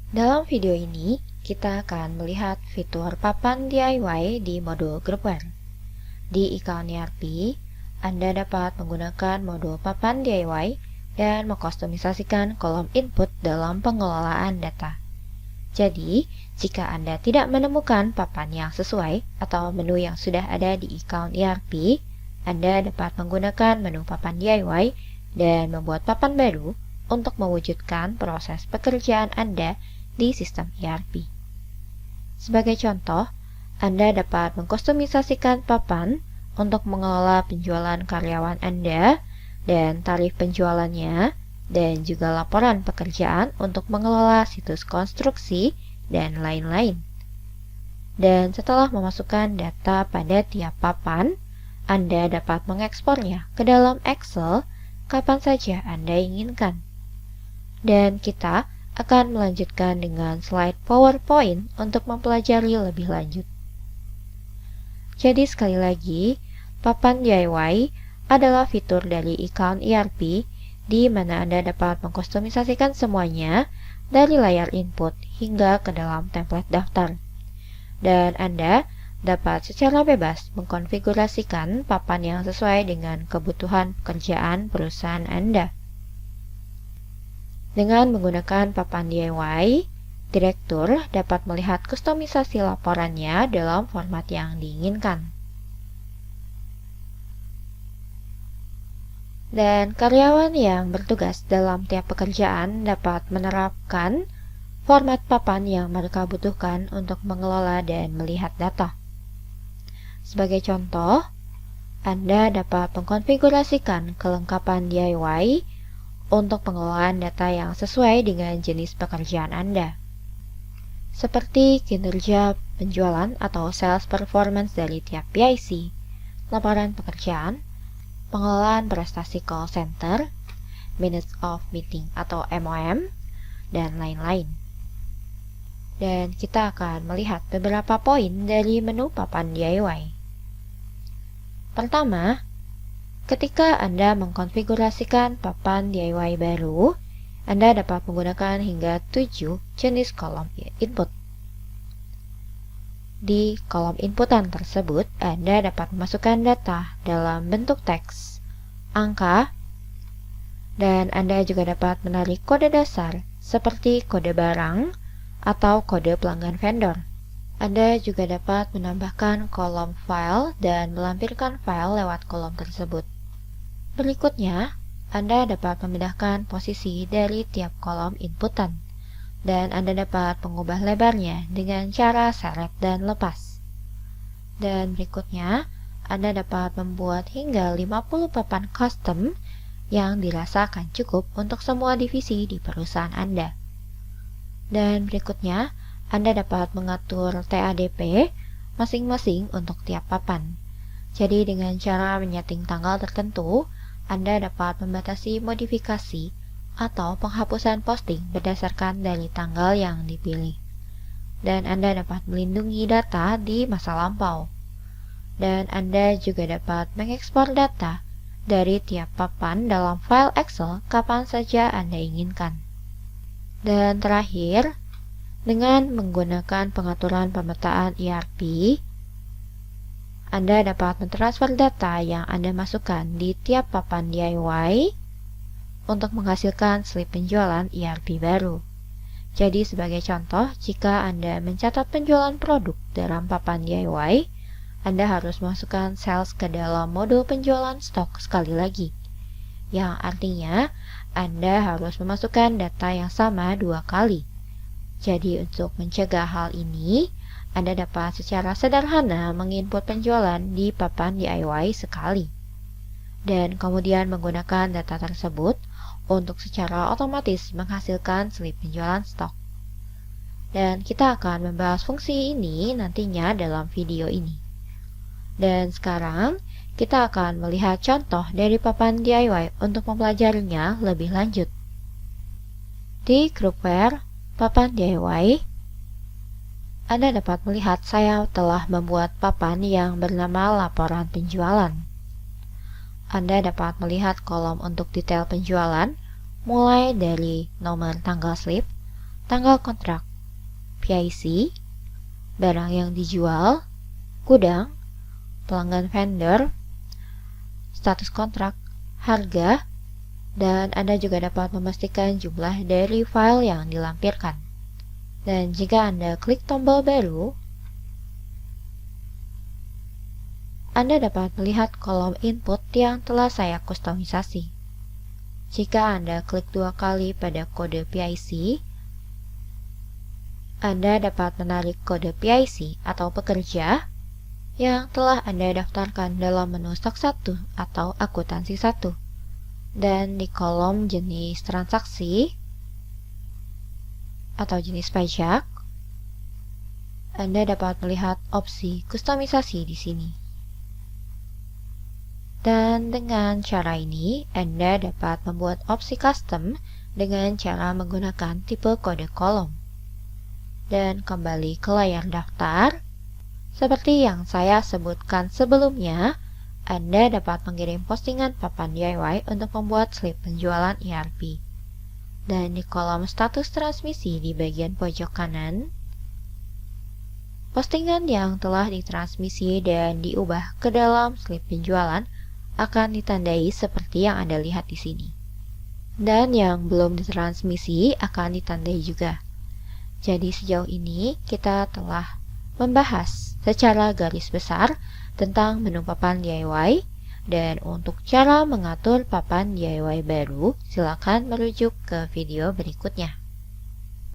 Dalam video ini, kita akan melihat fitur papan DIY di modul Groupware. Di account ERP, Anda dapat menggunakan modul papan DIY dan mengkustomisasikan kolom input dalam pengelolaan data. Jadi, jika Anda tidak menemukan papan yang sesuai atau menu yang sudah ada di account ERP, Anda dapat menggunakan menu papan DIY dan membuat papan baru untuk mewujudkan proses pekerjaan Anda di sistem ERP. Sebagai contoh, Anda dapat mengkustomisasikan papan untuk mengelola penjualan karyawan Anda dan tarif penjualannya, dan juga laporan pekerjaan untuk mengelola situs konstruksi dan lain-lain. Dan setelah memasukkan data pada tiap papan, Anda dapat mengekspornya ke dalam Excel kapan saja Anda inginkan. Dan kita akan melanjutkan dengan slide PowerPoint untuk mempelajari lebih lanjut. Jadi sekali lagi, papan DIY adalah fitur dari account ERP di mana Anda dapat mengkustomisasikan semuanya dari layar input hingga ke dalam template daftar. Dan Anda dapat secara bebas mengkonfigurasikan papan yang sesuai dengan kebutuhan pekerjaan perusahaan Anda. Dengan menggunakan papan DIY, direktur dapat melihat kustomisasi laporannya dalam format yang diinginkan. Dan karyawan yang bertugas dalam tiap pekerjaan dapat menerapkan format papan yang mereka butuhkan untuk mengelola dan melihat data. Sebagai contoh, Anda dapat mengkonfigurasikan kelengkapan DIY untuk pengelolaan data yang sesuai dengan jenis pekerjaan Anda, seperti kinerja penjualan atau sales performance dari tiap PIC, laporan pekerjaan, pengelolaan prestasi call center, minutes of meeting atau MOM, dan lain-lain. Dan kita akan melihat beberapa poin dari menu papan DIY. Pertama, ketika Anda mengkonfigurasikan papan DIY baru, Anda dapat menggunakan hingga 7 jenis kolom input. Di kolom inputan tersebut, Anda dapat memasukkan data dalam bentuk teks, angka, dan Anda juga dapat menarik kode dasar seperti kode barang atau kode pelanggan vendor. Anda juga dapat menambahkan kolom file dan melampirkan file lewat kolom tersebut. Berikutnya, Anda dapat memindahkan posisi dari tiap kolom inputan, dan Anda dapat mengubah lebarnya dengan cara seret dan lepas. Dan berikutnya, Anda dapat membuat hingga 50 papan custom yang dirasakan cukup untuk semua divisi di perusahaan Anda. Dan berikutnya, Anda dapat mengatur TADP masing-masing untuk tiap papan. Jadi dengan cara menyeting tanggal tertentu, Anda dapat membatasi modifikasi atau penghapusan posting berdasarkan dari tanggal yang dipilih. Dan Anda dapat melindungi data di masa lampau. Dan Anda juga dapat mengekspor data dari tiap papan dalam file Excel kapan saja Anda inginkan. Dan terakhir, dengan menggunakan pengaturan pemetaan ERP, Anda dapat mentransfer data yang Anda masukkan di tiap papan DIY untuk menghasilkan slip penjualan ERP baru. Jadi sebagai contoh, jika Anda mencatat penjualan produk dalam papan DIY, Anda harus masukkan sales ke dalam modul penjualan stok sekali lagi, yang artinya Anda harus memasukkan data yang sama 2 kali. Jadi untuk mencegah hal ini, Anda dapat secara sederhana menginput penjualan di papan DIY sekali, dan kemudian menggunakan data tersebut untuk secara otomatis menghasilkan slip penjualan stok. Dan kita akan membahas fungsi ini nantinya dalam video ini. Dan sekarang, kita akan melihat contoh dari papan DIY untuk mempelajarinya lebih lanjut. Di Groupware, papan DIY, Anda dapat melihat saya telah membuat papan yang bernama laporan penjualan. Anda dapat melihat kolom untuk detail penjualan, mulai dari nomor tanggal slip, tanggal kontrak, PIC, barang yang dijual, gudang, pelanggan vendor, status kontrak, harga, dan Anda juga dapat memastikan jumlah dari file yang dilampirkan. Dan jika Anda klik tombol baru, Anda dapat melihat kolom input yang telah saya kustomisasi. Jika Anda klik 2 kali pada kode PIC, Anda dapat menarik kode PIC atau pekerja yang telah Anda daftarkan dalam menu stok 1 atau akuntansi 1. Dan di kolom jenis transaksi atau jenis pajak, Anda dapat melihat opsi kustomisasi di sini. Dan dengan cara ini, Anda dapat membuat opsi custom dengan cara menggunakan tipe kode kolom. Dan kembali ke layar daftar, seperti yang saya sebutkan sebelumnya, Anda dapat mengirim postingan papan DIY untuk membuat slip penjualan ERP. Dan di kolom status transmisi di bagian pojok kanan, postingan yang telah ditransmisi dan diubah ke dalam slip penjualan akan ditandai seperti yang Anda lihat di sini. Dan yang belum ditransmisi akan ditandai juga. Jadi sejauh ini kita telah membahas secara garis besar tentang menu papan DIY, dan untuk cara mengatur papan DIY baru, silakan merujuk ke video berikutnya.